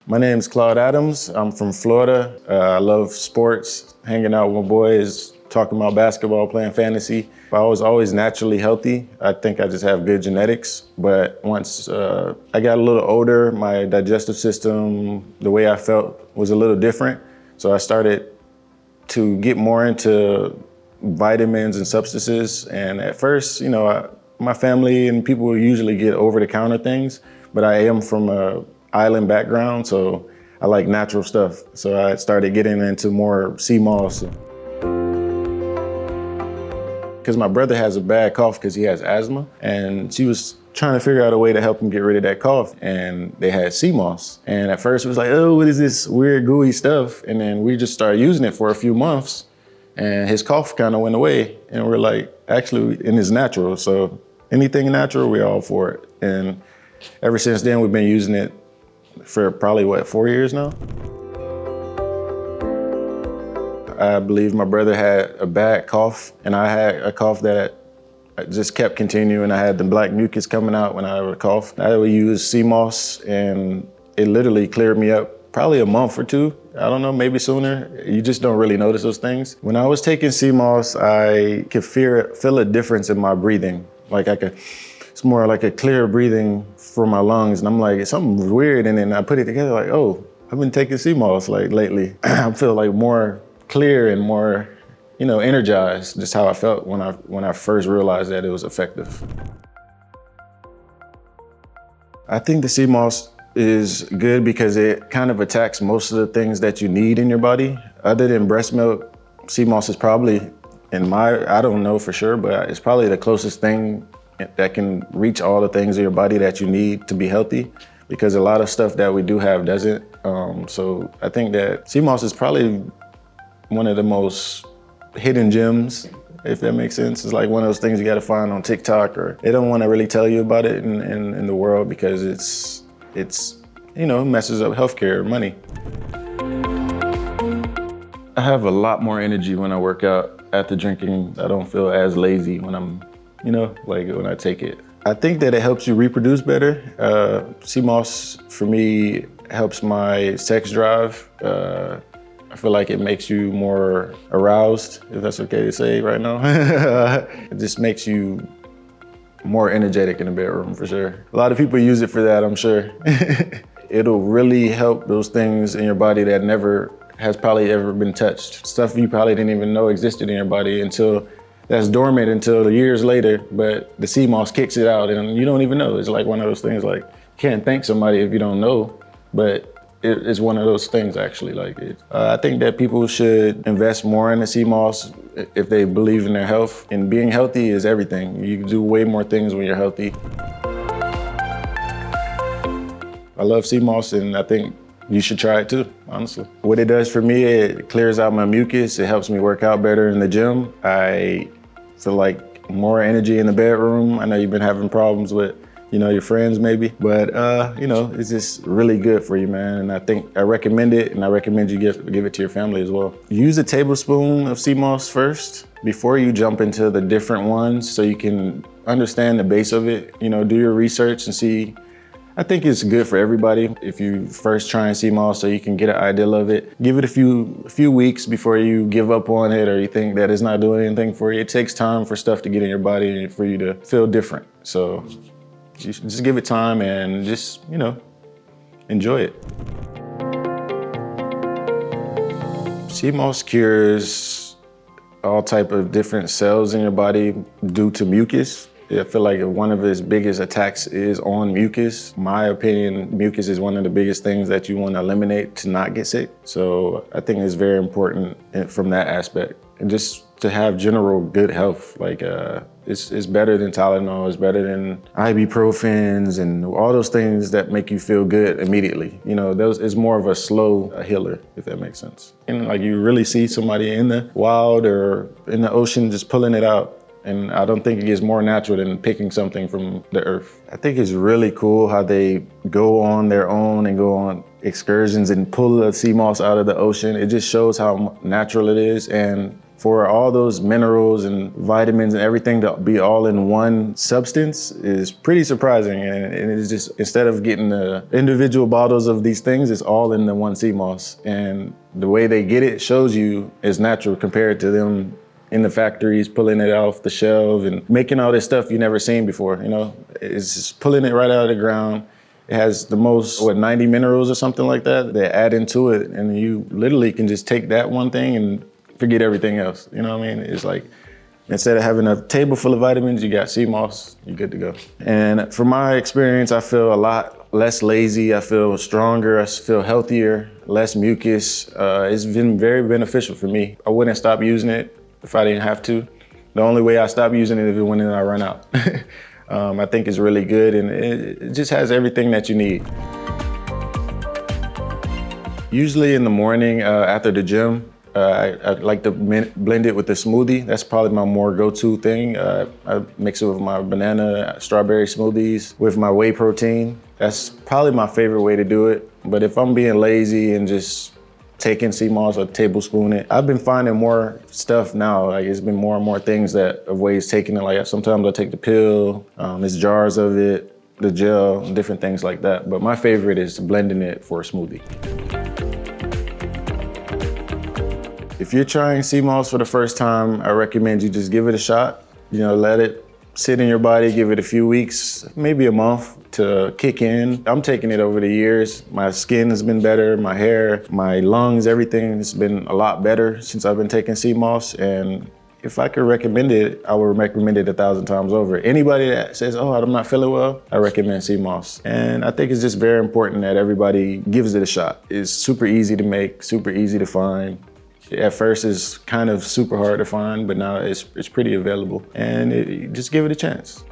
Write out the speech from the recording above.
My name's Claude Adams. I'm from Florida. I love sports, hanging out with my boys, talking about basketball, playing fantasy. I was always naturally healthy. I think I just have good genetics. But once I got a little older, my digestive system, the way I felt was a little different. So I started to get more into vitamins and substances. And at first, my family and people usually get over-the-counter things, but I am from a island background, so I like natural stuff. So I started getting into more sea moss. Because my brother has a bad cough because he has asthma, and she was trying to figure out a way to help him get rid of that cough, and they had sea moss. And at first it was like, oh, what is this weird gooey stuff? And then we just started using it for a few months, and his cough kind of went away. And we're like, actually, and it's natural, so anything natural, we're all for it. And ever since then, we've been using it for probably, 4 years now? I believe my brother had a bad cough, and I had a cough that just kept continuing. I had the black mucus coming out when I would cough. I would use sea moss, and it literally cleared me up probably a month or two. I don't know, maybe sooner. You just don't really notice those things. When I was taking sea moss, I could feel a difference in my breathing. It's more like a clear breathing for my lungs. And I'm like, it's something weird. And then I put it together like, oh, I've been taking sea moss lately. I feel like more clear and more, energized, just how I felt when I first realized that it was effective. I think the sea moss is good because it kind of attacks most of the things that you need in your body. Other than breast milk, sea moss is probably, I don't know for sure, but it's probably the closest thing that can reach all the things in your body that you need to be healthy, because a lot of stuff that we do have doesn't. So I think that sea moss is probably one of the most hidden gems, if that makes sense. It's like one of those things you gotta find on TikTok, or they don't wanna really tell you about it in the world because it's messes up healthcare, money. I have a lot more energy when I work out after drinking. I don't feel as lazy when I'm, when I take it. I think that it helps you reproduce better. Sea moss, for me, helps my sex drive. I feel like it makes you more aroused, if that's okay to say right now. It just makes you more energetic in the bedroom, for sure. A lot of people use it for that, I'm sure. It'll really help those things in your body that never has probably ever been touched. Stuff you probably didn't even know existed in your body that's dormant until years later, but the sea moss kicks it out and you don't even know. It's like one of those things, like, you can't thank somebody if you don't know, but it's one of those things, actually. I think that people should invest more in the sea moss if they believe in their health. And being healthy is everything. You can do way more things when you're healthy. I love sea moss, and I think you should try it too, honestly. What it does for me, it clears out my mucus. It helps me work out better in the gym. I feel like more energy in the bedroom. I know you've been having problems with your friends maybe, but it's just really good for you, man. And I think I recommend it, and I recommend you give it to your family as well. Use a tablespoon of sea moss first before you jump into the different ones, so you can understand the base of it. Do your research and see. I think it's good for everybody if you first try and sea moss, so you can get an idea of it. Give it a few weeks before you give up on it, or you think that it's not doing anything for you. It takes time for stuff to get in your body and for you to feel different. So you should just give it time and just, enjoy it. Sea moss cures all type of different cells in your body due to mucus. I feel like one of its biggest attacks is on mucus. My opinion, mucus is one of the biggest things that you want to eliminate to not get sick. So I think it's very important from that aspect. And just to have general good health, it's better than Tylenol, it's better than ibuprofens and all those things that make you feel good immediately. It's more of a slow healer, if that makes sense. And you really see somebody in the wild or in the ocean just pulling it out. And I don't think it gets more natural than picking something from the earth. I think it's really cool how they go on their own and go on excursions and pull the sea moss out of the ocean. It just shows how natural it is. And For all those minerals and vitamins and everything to be all in one substance is pretty surprising. And it's just, instead of getting the individual bottles of these things, it's all in the one sea moss. And the way they get it shows you is natural compared to them in the factories, pulling it off the shelf and making all this stuff you never seen before, you know? It's just pulling it right out of the ground. It has the most, 90 minerals or something like that, they add into it. And you literally can just take that one thing and forget everything else. You know what I mean? It's like, instead of having a table full of vitamins, you got sea moss, you're good to go. And from my experience, I feel a lot less lazy. I feel stronger. I feel healthier, less mucus. It's been very beneficial for me. I wouldn't stop using it if I didn't have to. The only way I stop using it is when I run out. I think it's really good, and it just has everything that you need. Usually in the morning after the gym, I like to blend it with a smoothie. That's probably my more go-to thing. I mix it with my banana, strawberry smoothies, with my whey protein. That's probably my favorite way to do it. But if I'm being lazy and just taking sea moss or tablespoon it, I've been finding more stuff now. Like, it's been more and more things that of ways taking it. Like, sometimes I take the pill, there's jars of it, the gel, different things like that. But my favorite is blending it for a smoothie. If you're trying sea moss for the first time, I recommend you just give it a shot. You know, let it sit in your body, give it a few weeks, maybe a month to kick in. I'm taking it over the years. My skin has been better, my hair, my lungs, everything has been a lot better since I've been taking sea moss. And if I could recommend it, I would recommend it 1,000 times over. Anybody that says, oh, I'm not feeling well, I recommend sea moss. And I think it's just very important that everybody gives it a shot. It's super easy to make, super easy to find. At first it's kind of super hard to find, but now it's pretty available. And just give it a chance.